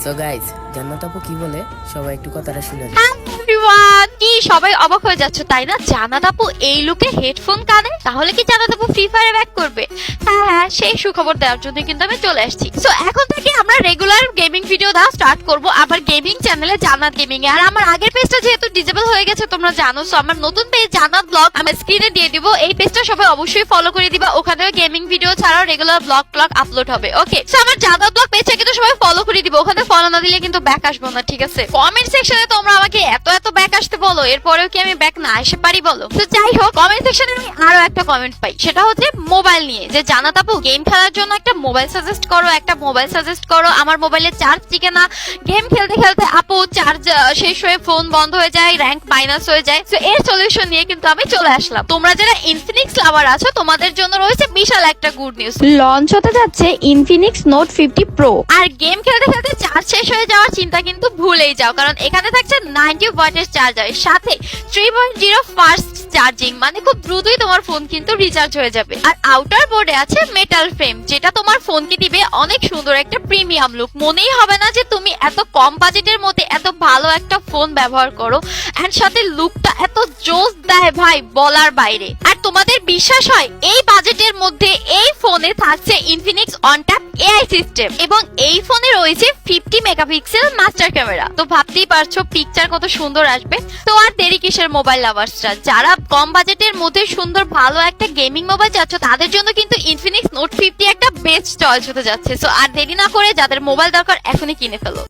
So guys, জান্নাত আপু কি বলে সবাই একটু কথাটা শুনে নিন। এভরিওয়ান, কি সবাই অবাক হয়ে যাচ্ছ তাই না? জান্নাত আপু এই লুকে হেডফোন কানে, তাহলে কি জান্নাত আপু ফ্রি ফায়ারে ব্যাক করবে? হ্যাঁ, সেই সুখবর দেওয়ার জন্য কিন্তু আমি চলে আসছি। সো এখন থেকে আমরা রেগুলার গেমিং ভিডিও দেওয়া স্টার্ট করব আবার গেমিং চ্যানেলে জান্নাত গেমিং এ। আর আমার আগের পেজটা যেহেতু ডিজেবল হয়ে গেছে তোমরা জানো, সো আমার নতুন পেজ জান্নাত ব্লগ আমি স্ক্রিনে দিয়ে দিব। এই পেজটা সবাই অবশ্যই ফলো করে দিবা, ওখানেও গেমিং ভিডিও ছাড়াও রেগুলার ব্লগ আপলোড হবে। ওকে, সো আমার জান্নাত ব্লগ পেজটা কিন্তু সবাই ফলো করে দিবা, ওখানে ফলো না দিলে কিন্তু ব্যাক আসবো না, ঠিক আছে? কমেন্ট সেকশনে তোমরা আমাকে এত ব্যাক আসতে বলো, এরপরেও কি আমি ব্যাক না আসতে পারি বলো? তো যাই হোক, কমেন্ট সেকশনে আমি আরো একটা কমেন্ট পাই, সেটা হচ্ছে মোবাইল নিয়ে, যে জান্নাত আপু গেম খেলার জন্য একটা মোবাইল সাজেস্ট করো। আমার মোবাইলে চার্জ টিকে না, গেম খেলতে খেলতে আপু চার্জ শেষ হয়ে ফোন বন্ধ হয়ে যায়, র্যাঙ্ক মাইনাস হয়ে যায়। তো এর সলিউশন নিয়ে কিন্তু আমি চলে আসলাম। তোমরা যারা ইনফিনিক্স লাভার আছো তোমাদের জন্য রয়েছে বিশাল একটা গুড নিউজ। লঞ্চ হতে যাচ্ছে ইনফিনিক্স নোট 50 প্রো। আর গেম খেলতে খেলতে চার্জ শেষ হয়ে যাওয়ার চিন্তা কিন্তু ভুলেই যাও, কারণ এখানে থাকছে 90 ওয়াটের চার্জারের সাথে 3.0 ফাস্ট চার্জিং, মানে খুব দ্রুতই তোমার ফোন কিন্তু রিচার্জ হয়ে যাবে। আর আউটার বোর্ডে আছে মেটাল ফ্রেম, যেটা তোমার ফোনকে দিবে অনেক সুন্দর একটা প্রিমিয়াম লুক। মনেই হবে না যে তুমি এত কম বাজেটের মধ্যে এত ভালো একটা ফোন ব্যবহার করো, এন্ড সাথে লুকটা এত জোস দেয় ভাই, বলার বাইরে। আর তোমাদের বিশ্বাস হয় এই বাজেটের মধ্যে এই ফোনে থাকছে ইনফিনিক্স অনট্যাপ এআই সিস্টেম, এবং এই ফোনে রয়েছে 50 মেগাপিক্সেল মাস্টার ক্যামেরা। তো ভাবতেই পারছো পিকচার কত সুন্দর আসবে। তো আর দেরি কিসের মোবাইল লাভার্সরা, যারা কম বাজেটের মধ্যে সুন্দর ভালো একটা গেমিং মোবাইল চাচ্ছ, তাদের জন্য কিন্তু ইনফিনিক্স নোট 50 একটা বেস্ট চয়েস হতে যাচ্ছে। সো আর দেরি না করে যাদের মোবাইল দরকার এখনই কিনে ফেলো।